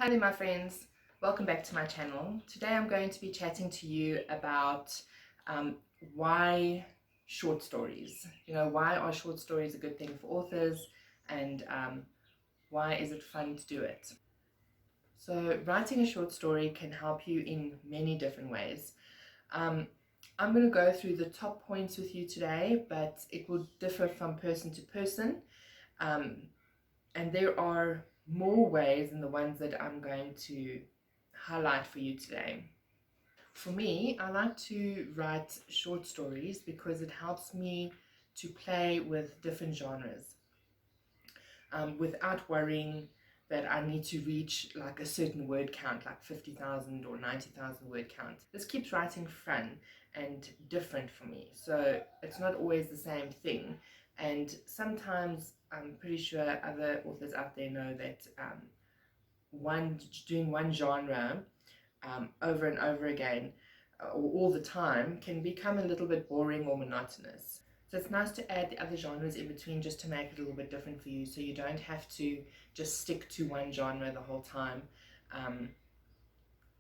Hi there my friends, welcome back to my channel. Today I'm going to be chatting to you about why short stories. Why are short stories a good thing for authors, and why is it fun to do it? So writing a short story can help you in many different ways. I'm going to go through the top points with you today, but it will differ from person to person. And there are more ways than the ones that I'm going to highlight for you today. For me, I like to write short stories because it helps me to play with different genres without worrying that I need to reach like a certain word count, like 50,000 or 90,000 word count. This keeps writing fun and different for me. So it's not always the same thing. And sometimes I'm pretty sure other authors out there know that doing one genre over and over again or all the time can become a little bit boring or monotonous. So it's nice to add the other genres in between just to make it a little bit different for you, so you don't have to just stick to one genre the whole time. I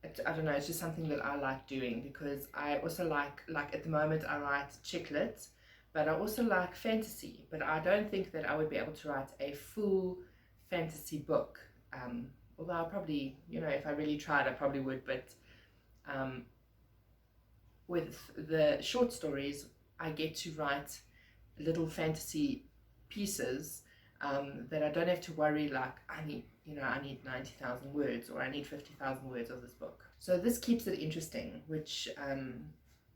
don't know, it's just something that I like doing because I also like at the moment I write chick lit, but I also like fantasy, but I don't think that I would be able to write a full fantasy book. Although I probably, if I really tried, I probably would, but with the short stories, I get to write little fantasy pieces that I don't have to worry like I need 90,000 words or I need 50,000 words of this book. So this keeps it interesting, which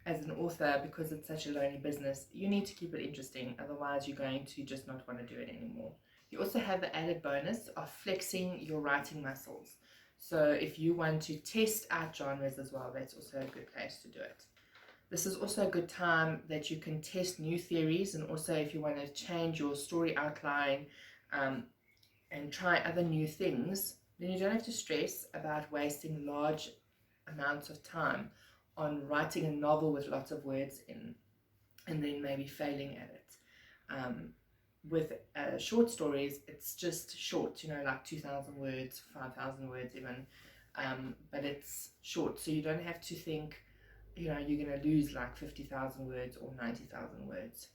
as an author, because it's such a lonely business, you need to keep it interesting, otherwise you're going to just not want to do it anymore. You also have the added bonus of flexing your writing muscles. So if you want to test out genres as well, that's also a good place to do it. This is also a good time that you can test new theories, and also if you want to change your story outline and try other new things, then you don't have to stress about wasting large amounts of time on writing a novel with lots of words in and then maybe failing at it. With short stories, it's just short, like 2,000 words, 5,000 words even, but it's short, so you don't have to think you're going to lose like 50,000 words or 90,000 words.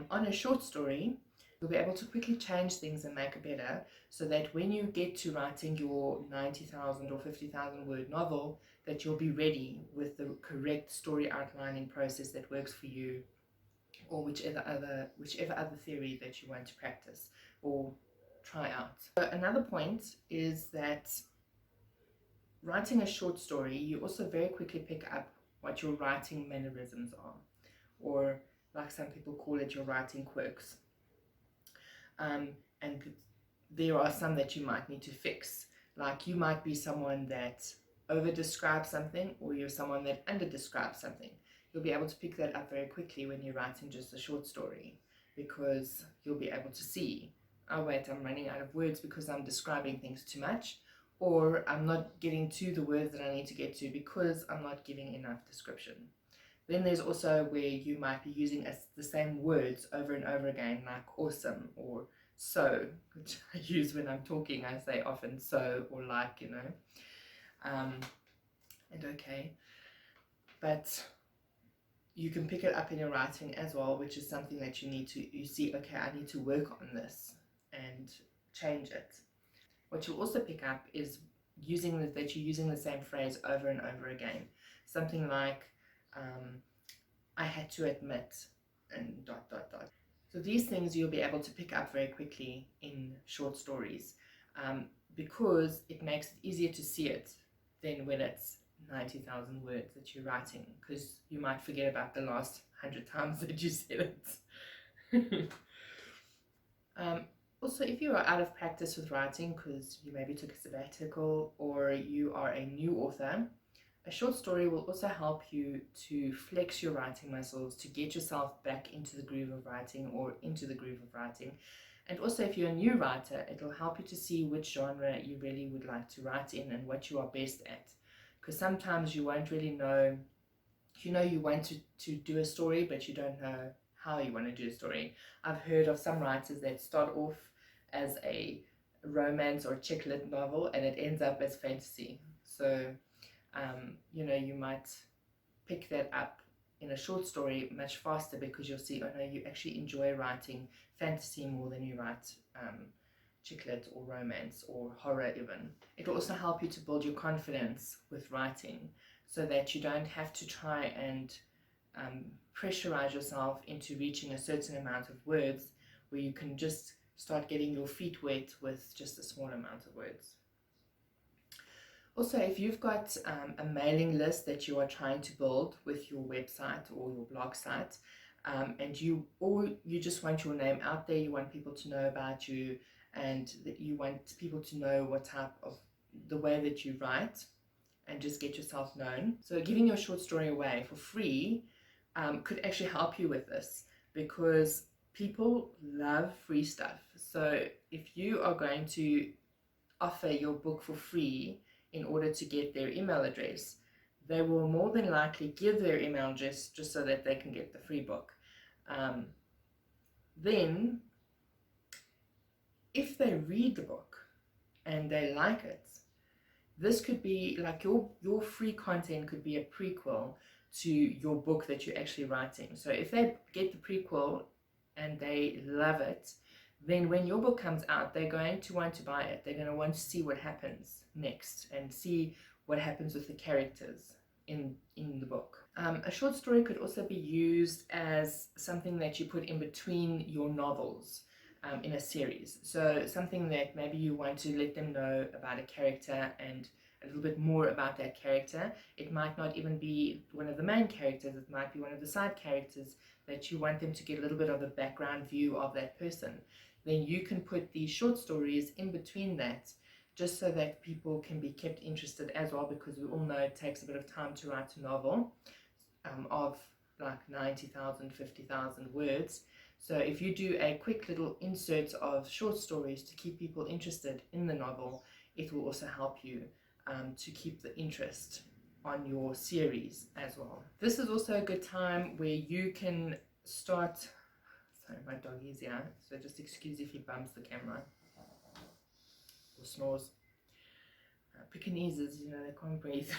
On a short story, you'll be able to quickly change things and make it better, so that when you get to writing your 90,000 or 50,000 word novel, that you'll be ready with the correct story outlining process that works for you, or whichever other theory that you want to practice or try out. So another point is that writing a short story, you also very quickly pick up what your writing mannerisms are, or like some people call it, your writing quirks. And there are some that you might need to fix. Like you might be someone that over describes something, or you're someone that under describes something. You'll be able to pick that up very quickly when you're writing just a short story, because you'll be able to see, oh wait, I'm running out of words because I'm describing things too much, or I'm not getting to the words that I need to get to because I'm not giving enough description. Then there's also where you might be using the same words over and over again, like awesome or so, which I use when I'm talking. I say often so or like, and okay. But you can pick it up in your writing as well, which is something that you see, okay, I need to work on this and change it. What you'll also pick up is that you're using the same phrase over and over again. Something like, I had to admit, and ... So these things you'll be able to pick up very quickly in short stories, because it makes it easier to see it than when it's 90,000 words that you're writing, because you might forget about the last 100 times that you said it. Also, if you are out of practice with writing because you maybe took a sabbatical or you are a new author, a short story will also help you to flex your writing muscles, to get yourself back into the groove of writing or into the groove of writing. And also, if you're a new writer, it'll help you to see which genre you really would like to write in and what you are best at. Because sometimes you won't really know, you want to do a story, but you don't know how you want to do a story. I've heard of some writers that start off as a romance or chick lit novel and it ends up as fantasy. So you know, you might pick that up in a short story much faster because you'll see, oh no, you actually enjoy writing fantasy more than you write chick lit or romance or horror even. It will also help you to build your confidence with writing so that you don't have to try and pressurize yourself into reaching a certain amount of words, where you can just start getting your feet wet with just a small amount of words. Also, if you've got a mailing list that you are trying to build with your website or your blog site, and you just want your name out there, you want people to know about you, and that you want people to know what type of the way that you write, and just get yourself known. So giving your short story away for free could actually help you with this, because people love free stuff. So if you are going to offer your book for free in order to get their email address, they will more than likely give their email address just so that they can get the free book. Then if they read the book and they like it, this could be like your free content could be a prequel to your book that you're actually writing. So if they get the prequel and they love it, then when your book comes out, they're going to want to buy it. They're going to want to see what happens next and see what happens with the characters in the book. A short story could also be used as something that you put in between your novels in a series. So something that maybe you want to let them know about a character and a little bit more about that character. It might not even be one of the main characters, it might be one of the side characters that you want them to get a little bit of a background view of that person. Then you can put these short stories in between that, just so that people can be kept interested as well, because we all know it takes a bit of time to write a novel of like 90,000, 50,000 words. So if you do a quick little insert of short stories to keep people interested in the novel, it will also help you to keep the interest on your series as well. This is also a good time where you can start. Sorry, my dog is here, so just excuse if he bumps the camera or snores. Pekingese, you know, they can't breathe.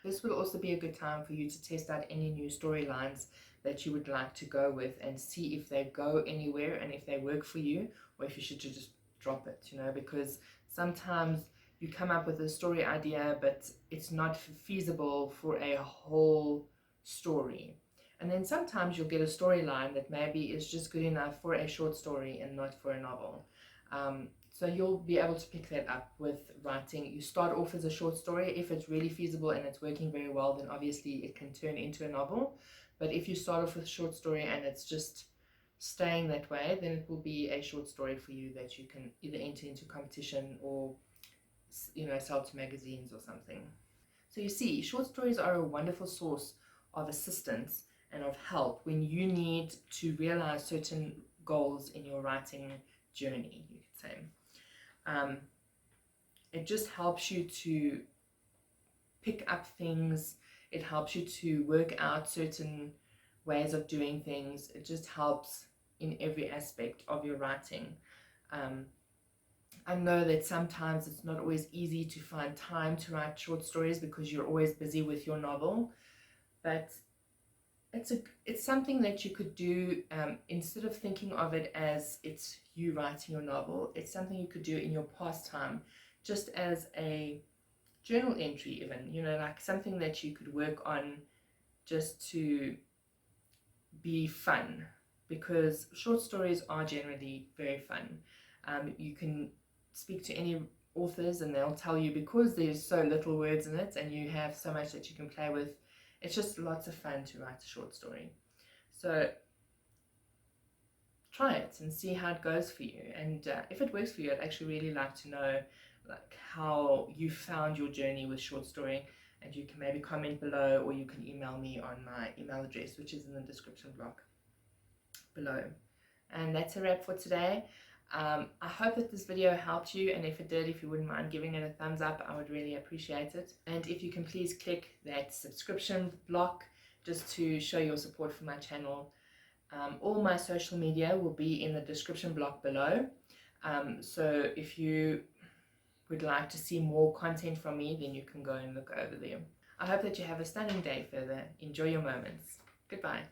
This will also be a good time for you to test out any new storylines that you would like to go with and see if they go anywhere and if they work for you, or if you should just drop it, you know, because sometimes you come up with a story idea but it's not feasible for a whole story. And then sometimes you'll get a storyline that maybe is just good enough for a short story and not for a novel. So you'll be able to pick that up with writing. You start off as a short story. If it's really feasible and it's working very well, then obviously it can turn into a novel. But if you start off with a short story and it's just staying that way, then it will be a short story for you that you can either enter into competition or, you know, sell to magazines or something. So you see, short stories are a wonderful source of assistance and of help when you need to realize certain goals in your writing journey, you could say. It just helps you to pick up things. It helps you to work out certain ways of doing things. It just helps in every aspect of your writing. I know that sometimes it's not always easy to find time to write short stories because you're always busy with your novel, but it's something that you could do instead of thinking of it as it's you writing your novel. It's something you could do in your pastime, just as a journal entry even, you know, like something that you could work on just to be fun, because short stories are generally very fun. You can speak to any authors and they'll tell you, because there's so little words in it and you have so much that you can play with, it's just lots of fun to write a short story. So try it and see how it goes for you, and if it works for you, I'd actually really like to know like how you found your journey with short story, and you can maybe comment below, or you can email me on my email address, which is in the description block below. And that's a wrap for today. I hope that this video helped you, and if it did, if you wouldn't mind giving it a thumbs up, I would really appreciate it. And if you can please click that subscription block just to show your support for my channel. All my social media will be in the description block below. So if you would like to see more content from me, then you can go and look over there. I hope that you have a stunning day further. Enjoy your moments. Goodbye.